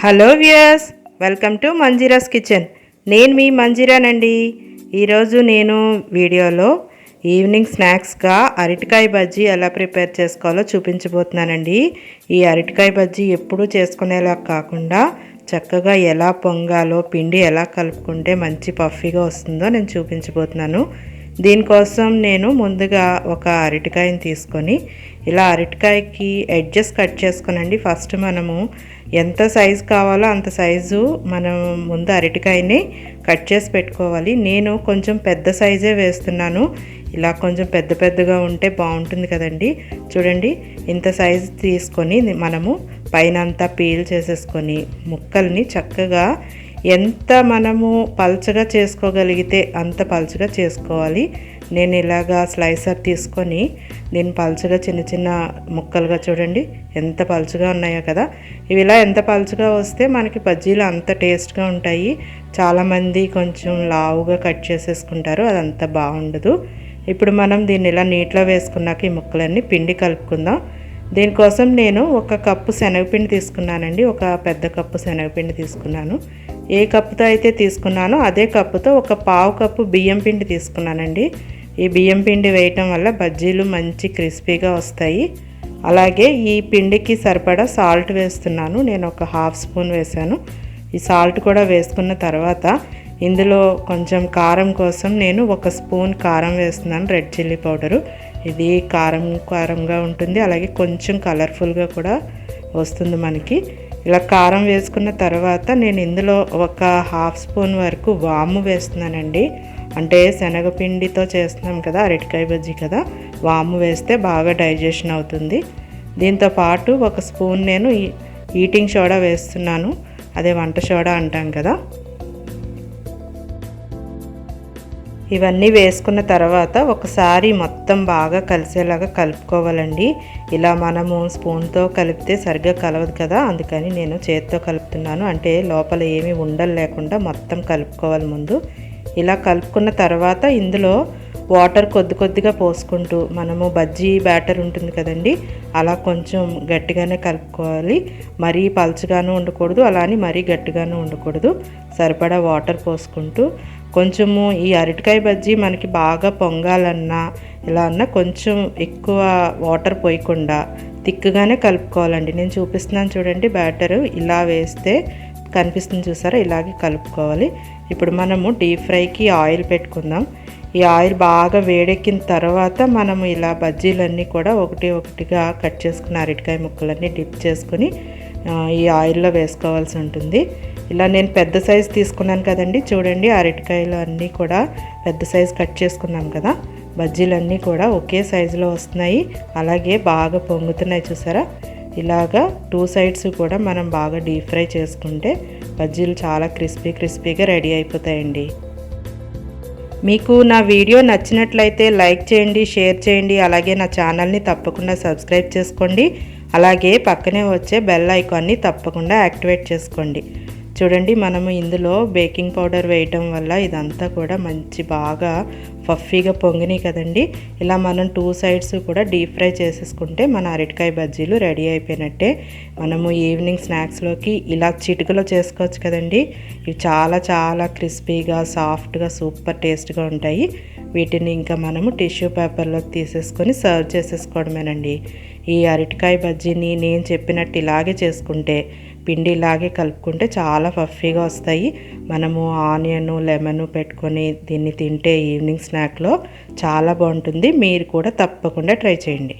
Hello viewers, welcome to Manjira's kitchen. నేను మీ మంజీరానండి. ఈరోజు నేను వీడియోలో ఈవినింగ్ స్నాక్స్గా అరటికాయ బజ్జీ ఎలా ప్రిపేర్ చేసుకోవాలో చూపించబోతున్నానండి. ఈ అరటికాయ బజ్జీ ఎప్పుడూ చేసుకునేలా కాకుండా చక్కగా ఎలా పొంగాలో, పిండి ఎలా కలుపుకుంటే మంచి పఫీగా వస్తుందో నేను చూపించబోతున్నాను. దీనికోసం నేను ముందుగా ఒక అరటికాయని తీసుకొని ఇలా అరటికాయకి ఎడ్జెస్ కట్ చేసుకోనండి. ఫస్ట్ మనము ఎంత సైజు కావాలో అంత సైజు మనం ముందు అరటికాయని కట్ చేసి పెట్టుకోవాలి. నేను కొంచెం పెద్ద సైజే వేస్తున్నాను. ఇలా కొంచెం పెద్ద పెద్దగా ఉంటే బాగుంటుంది కదండి. చూడండి, ఇంత సైజు తీసుకొని మనము పైన అంతా పీల్ చేసేసుకొని ముక్కల్ని చక్కగా ఎంత మనము పల్చగా చేసుకోగలిగితే అంత పల్చగా చేసుకోవాలి. నేను ఇలాగా స్లైసర్ తీసుకొని దీన్ని పల్చగా చిన్న చిన్న ముక్కలుగా చూడండి ఎంత పల్చగా ఉన్నాయో కదా. ఇవి ఇలా ఎంత పల్చగా వస్తే మనకి బజ్జీలు అంత టేస్ట్గా ఉంటాయి. చాలామంది కొంచెం లావుగా కట్ చేసేసుకుంటారు, అదంతా బాగుండదు. ఇప్పుడు మనం దీన్ని ఇలా నీటిలో వేసుకున్నాక ఈ ముక్కలన్నీ పిండి కలుపుకుందాం. దీనికోసం నేను ఒక కప్పు శనగపిండి తీసుకున్నానండి. ఒక పెద్ద కప్పు శనగపిండి తీసుకున్నాను. ఏ కప్పుతో అయితే తీసుకున్నానో అదే కప్పుతో ఒక పావు కప్పు బియ్యం పిండి తీసుకున్నానండి. ఈ బియ్యం పిండి వేయటం వల్ల బజ్జీలు మంచి క్రిస్పీగా వస్తాయి. అలాగే ఈ పిండికి సరిపడా సాల్ట్ వేస్తున్నాను. నేను ఒక హాఫ్ స్పూన్ వేసాను. ఈ సాల్ట్ కూడా వేసుకున్న తర్వాత ఇందులో కొంచెం కారం కోసం నేను ఒక స్పూన్ కారం వేస్తున్నాను, రెడ్ చిల్లీ పౌడరు. ఇది కారంగా ఉంటుంది, అలాగే కొంచెం కలర్ఫుల్గా కూడా వస్తుంది మనకి. ఇలా కారం వేసుకున్న తర్వాత నేను ఇందులో ఒక హాఫ్ స్పూన్ వరకు వాము వేస్తున్నానండి. అంటే శనగపిండితో చేస్తున్నాం కదా, అరటికాయ బజ్జీ కదా, వాము వేస్తే బాగా డైజెషన్ అవుతుంది. దీంతో పాటు ఒక స్పూన్ నేను ఈటింగ్ సోడా వేస్తున్నాను, అదే వంట సోడా అంటాం కదా. ఇవన్నీ వేసుకున్న తర్వాత ఒకసారి మొత్తం బాగా కలిసేలాగా కలుపుకోవాలండి. ఇలా మనము స్పూన్తో కలిపితే సరిగ్గా కలవదు కదా, అందుకని నేను చేతితో కలుపుతున్నాను. అంటే లోపల ఏమీ ఉండలు లేకుండా మొత్తం కలుపుకోవాలి ముందు. ఇలా కలుపుకున్న తర్వాత ఇందులో వాటర్ కొద్ది కొద్దిగా పోసుకుంటూ మనము బజ్జీ బ్యాటర్ ఉంటుంది కదండి, అలా కొంచెం గట్టిగానే కలుపుకోవాలి. మరీ పల్చగాను ఉండకూడదు, అలానే మరీ గట్టిగాను ఉండకూడదు. సరిపడా వాటర్ పోసుకుంటూ కొంచెము ఈ అరటికాయ బజ్జీ మనకి బాగా పొంగాలన్నా ఇలా అన్నా కొంచెం ఎక్కువ వాటర్ పోయకుండా తిక్కుగానే కలుపుకోవాలండి. నేను చూపిస్తున్నాను చూడండి, బ్యాటరు ఇలా వేస్తే కనిపిస్తుంది చూసారా, ఇలాగే కలుపుకోవాలి. ఇప్పుడు మనము డీప్ ఫ్రైకి ఆయిల్ పెట్టుకుందాం. ఈ ఆయిల్ బాగా వేడెక్కిన తర్వాత మనము ఇలా బజ్జీలన్నీ కూడా ఒకటి ఒకటిగా కట్ చేసుకున్న అరటికాయ ముక్కలన్నీ డిప్ చేసుకుని ఈ ఆయిల్లో వేసుకోవాల్సి ఉంటుంది. ఇలా నేను పెద్ద సైజు తీసుకున్నాను కదండి, చూడండి అరటికాయలు అన్నీ కూడా పెద్ద సైజు కట్ చేసుకున్నాం కదా, బజ్జీలన్నీ కూడా ఒకే సైజులో వస్తున్నాయి. అలాగే బాగా పొంగుతున్నాయి చూసారా. ఇలాగా 2 సైడ్స్ కూడా మనం బాగా డీప్ ఫ్రై చేసుకుంటే బజ్జీలు చాలా క్రిస్పీగా రెడీ అయిపోతాయండి. మీకు నా వీడియో నచ్చినట్లయితే లైక్ చేయండి, షేర్ చేయండి. అలాగే నా ఛానల్ని తప్పకుండా సబ్స్క్రైబ్ చేసుకోండి. అలాగే పక్కనే వచ్చే బెల్ ఐకాన్ని తప్పకుండా యాక్టివేట్ చేసుకోండి. చూడండి, మనము ఇందులో బేకింగ్ పౌడర్ వేయటం వల్ల ఇదంతా కూడా మంచి బాగా పఫీగా పొంగినాయి కదండి. ఇలా మనం 2 సైడ్స్ కూడా డీప్ ఫ్రై చేసేసుకుంటే మన అరటికాయ బజ్జీలు రెడీ అయిపోయినట్టే. మనము ఈవినింగ్ స్నాక్స్లోకి ఇలా చిటికలో చేసుకోవచ్చు కదండి. ఇవి చాలా క్రిస్పీగా, సాఫ్ట్గా, సూపర్ టేస్ట్గా ఉంటాయి. వీటిని ఇంకా మనము టిష్యూ పేపర్లోకి తీసేసుకొని సర్వ్ చేసేసుకోవడమేనండి. ఈ అరటికాయ బజ్జీని నేను చెప్పినట్టు ఇలాగే చేసుకుంటే, పిండి ఇలాగే కలుపుకుంటే చాలా పఫీగా వస్తాయి. మనము ఆనియన్, లెమన్ పెట్టుకొని దీన్ని తింటే ఈవినింగ్ స్నాక్లో చాలా బాగుంటుంది. మీరు కూడా తప్పకుండా ట్రై చేయండి.